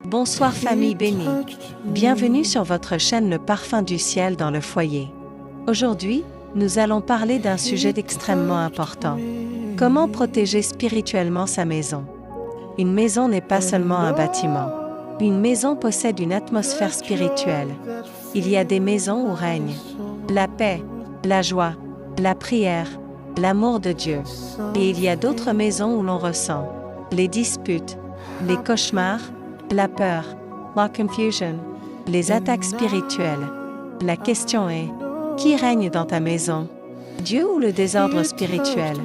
Bonsoir famille bénie. Bienvenue sur votre chaîne Le Parfum du Ciel dans le foyer. Aujourd'hui, nous allons parler d'un sujet extrêmement important. Comment protéger spirituellement sa maison? Une maison n'est pas seulement un bâtiment. Une maison possède une atmosphère spirituelle. Il y a des maisons où règne la paix, la joie, la prière, l'amour de Dieu. Et il y a d'autres maisons où l'on ressent les disputes, les cauchemars, la peur, la confusion, les attaques spirituelles. La question est, qui règne dans ta maison? Dieu ou le désordre spirituel?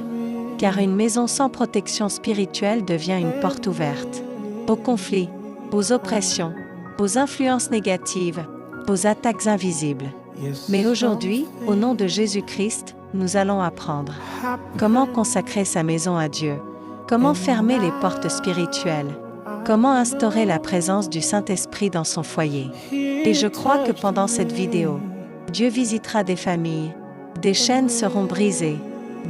Car une maison sans protection spirituelle devient une porte ouverte aux conflits, aux oppressions, aux influences négatives, aux attaques invisibles. Mais aujourd'hui, au nom de Jésus-Christ, nous allons apprendre comment consacrer sa maison à Dieu, comment fermer les portes spirituelles, comment instaurer la présence du Saint-Esprit dans son foyer. Et je crois que pendant cette vidéo, Dieu visitera des familles, des chaînes seront brisées,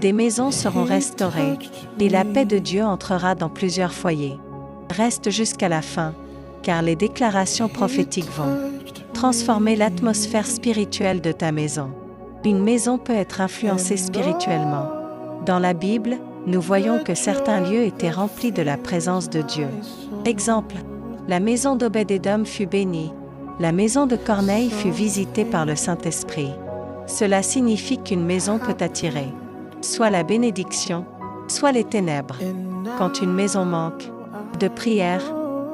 des maisons seront restaurées, et la paix de Dieu entrera dans plusieurs foyers. Reste jusqu'à la fin, car les déclarations prophétiques vont transformer l'atmosphère spirituelle de ta maison. Une maison peut être influencée spirituellement. Dans la Bible, nous voyons que certains lieux étaient remplis de la présence de Dieu. Exemple, la maison d'Obed-Édom fut bénie, la maison de Corneille fut visitée par le Saint-Esprit. Cela signifie qu'une maison peut attirer soit la bénédiction, soit les ténèbres. Quand une maison manque de prière,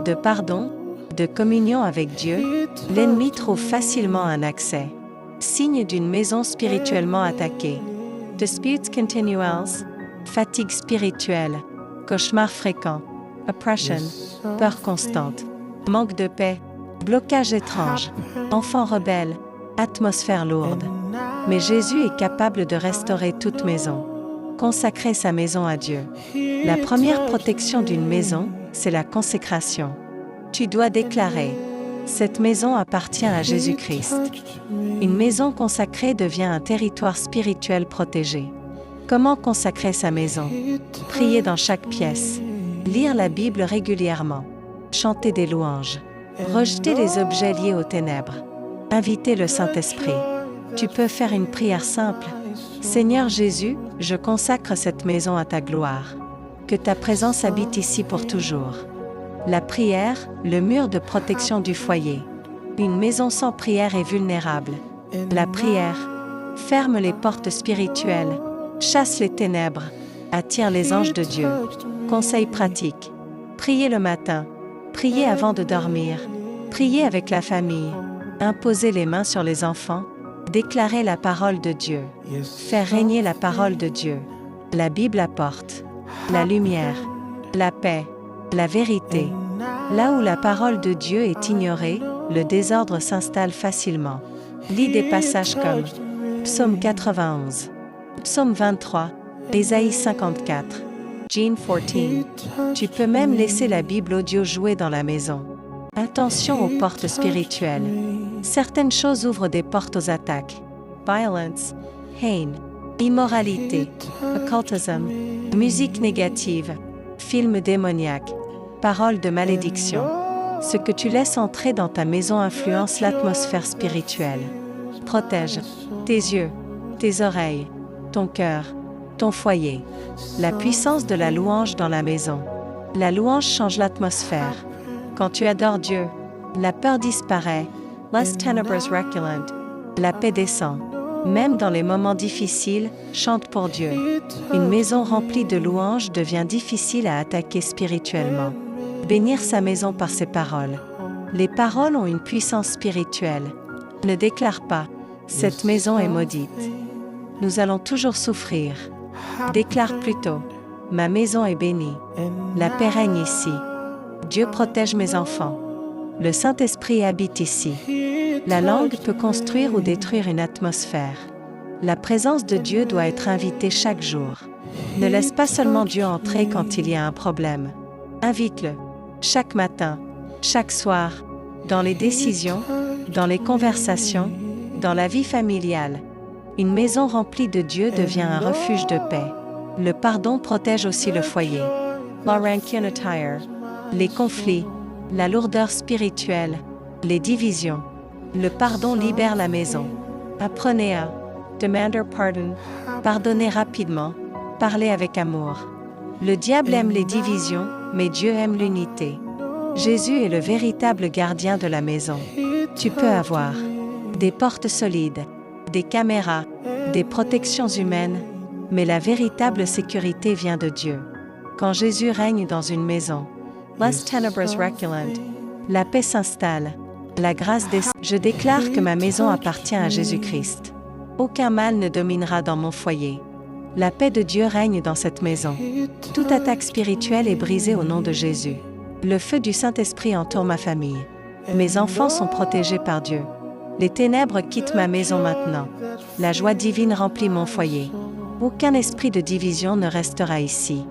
de pardon, de communion avec Dieu, l'ennemi trouve facilement un accès. Signe d'une maison spirituellement attaquée. Disputes continuels, fatigue spirituelle, cauchemars fréquents, oppression, peur constante, manque de paix, blocage étrange, enfants rebelles, atmosphère lourde. Mais Jésus est capable de restaurer toute maison. Consacrer sa maison à Dieu. La première protection d'une maison, c'est la consécration. Tu dois déclarer: cette maison appartient à Jésus-Christ. Une maison consacrée devient un territoire spirituel protégé. Comment consacrer sa maison? Prier dans chaque pièce. Lire la Bible régulièrement. Chanter des louanges. Rejeter les objets liés aux ténèbres. Inviter le Saint-Esprit. Tu peux faire une prière simple. Seigneur Jésus, je consacre cette maison à ta gloire. Que ta présence habite ici pour toujours. La prière, le mur de protection du foyer. Une maison sans prière est vulnérable. La prière ferme les portes spirituelles, chasse les ténèbres, attire les anges de Dieu. Conseil pratique. Priez le matin. Priez avant de dormir. Priez avec la famille. Imposez les mains sur les enfants. Déclarez la parole de Dieu. Faire régner la parole de Dieu. La Bible apporte la lumière, la paix, la vérité. Là où la parole de Dieu est ignorée, le désordre s'installe facilement. Lis des passages comme Psaume 91, Psaume 23, Ésaïe 54, Jean 14. Tu peux même laisser la Bible audio jouer dans la maison. Attention aux portes spirituelles. Certaines choses ouvrent des portes aux attaques. Violence, haine, immoralité, occultisme, musique négative, films démoniaques, paroles de malédiction. Ce que tu laisses entrer dans ta maison influence l'atmosphère spirituelle. Protège tes yeux, tes oreilles, ton cœur, ton foyer. La puissance de la louange dans la maison. La louange change l'atmosphère. Quand tu adores Dieu, la peur disparaît, les ténèbres reculent, la paix descend. Même dans les moments difficiles, chante pour Dieu. Une maison remplie de louanges devient difficile à attaquer spirituellement. Bénir sa maison par ses paroles. Les paroles ont une puissance spirituelle. Ne déclare pas « cette maison est maudite ». Nous allons toujours souffrir. Déclare plutôt « ma maison est bénie, la paix règne ici. Dieu protège mes enfants. Le Saint-Esprit habite ici. » La langue peut construire ou détruire une atmosphère. La présence de Dieu doit être invitée chaque jour. Ne laisse pas seulement Dieu entrer quand il y a un problème. Invite-le. Chaque matin, chaque soir, dans les décisions, dans les conversations, dans la vie familiale. Une maison remplie de Dieu devient un refuge de paix. Le pardon protège aussi le foyer. La rancune attire les conflits, la lourdeur spirituelle, les divisions. Le pardon libère la maison. Apprenez à demander pardon, pardonner rapidement, parler avec amour. Le diable aime les divisions, mais Dieu aime l'unité. Jésus est le véritable gardien de la maison. Tu peux avoir des portes solides, des caméras, des protections humaines, mais la véritable sécurité vient de Dieu. Quand Jésus règne dans une maison, les ténèbres reculent, la paix s'installe, la grâce descend. Je déclare que ma maison appartient à Jésus-Christ. Aucun mal ne dominera dans mon foyer. La paix de Dieu règne dans cette maison. Toute attaque spirituelle est brisée au nom de Jésus. Le feu du Saint-Esprit entoure ma famille. Mes enfants sont protégés par Dieu. Les ténèbres quittent ma maison maintenant. La joie divine remplit mon foyer. Aucun esprit de division ne restera ici.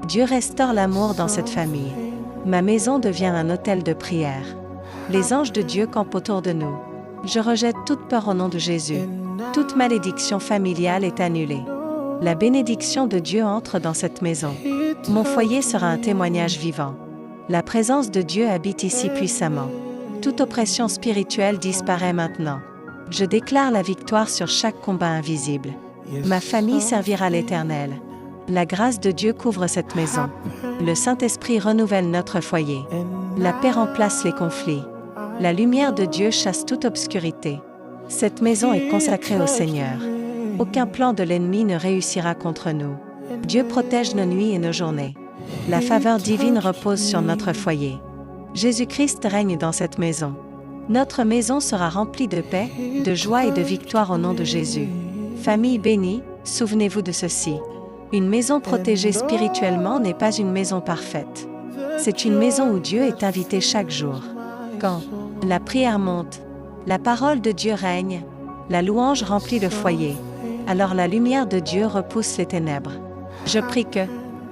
Dieu restaure l'amour dans cette famille. Ma maison devient un autel de prière. Les anges de Dieu campent autour de nous. Je rejette toute peur au nom de Jésus. Toute malédiction familiale est annulée. La bénédiction de Dieu entre dans cette maison. Mon foyer sera un témoignage vivant. La présence de Dieu habite ici puissamment. Toute oppression spirituelle disparaît maintenant. Je déclare la victoire sur chaque combat invisible. Ma famille servira l'Éternel. La grâce de Dieu couvre cette maison. Le Saint-Esprit renouvelle notre foyer. La paix remplace les conflits. La lumière de Dieu chasse toute obscurité. Cette maison est consacrée au Seigneur. Aucun plan de l'ennemi ne réussira contre nous. Dieu protège nos nuits et nos journées. La faveur divine repose sur notre foyer. Jésus-Christ règne dans cette maison. Notre maison sera remplie de paix, de joie et de victoire au nom de Jésus. Famille bénie, souvenez-vous de ceci. Une maison protégée spirituellement n'est pas une maison parfaite. C'est une maison où Dieu est invité chaque jour. Quand la prière monte, la parole de Dieu règne, la louange remplit le foyer, alors la lumière de Dieu repousse les ténèbres. Je prie que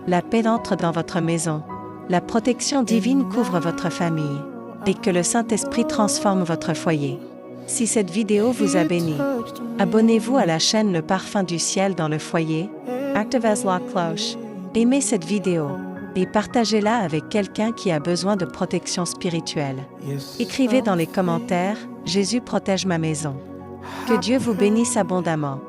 la paix entre dans votre maison, la protection divine couvre votre famille, et que le Saint-Esprit transforme votre foyer. Si cette vidéo vous a béni, abonnez-vous à la chaîne Le Parfum du Ciel dans le foyer, activez la cloche, aimez cette vidéo, et partagez-la avec quelqu'un qui a besoin de protection spirituelle. Écrivez dans les commentaires, Jésus protège ma maison. Que Dieu vous bénisse abondamment.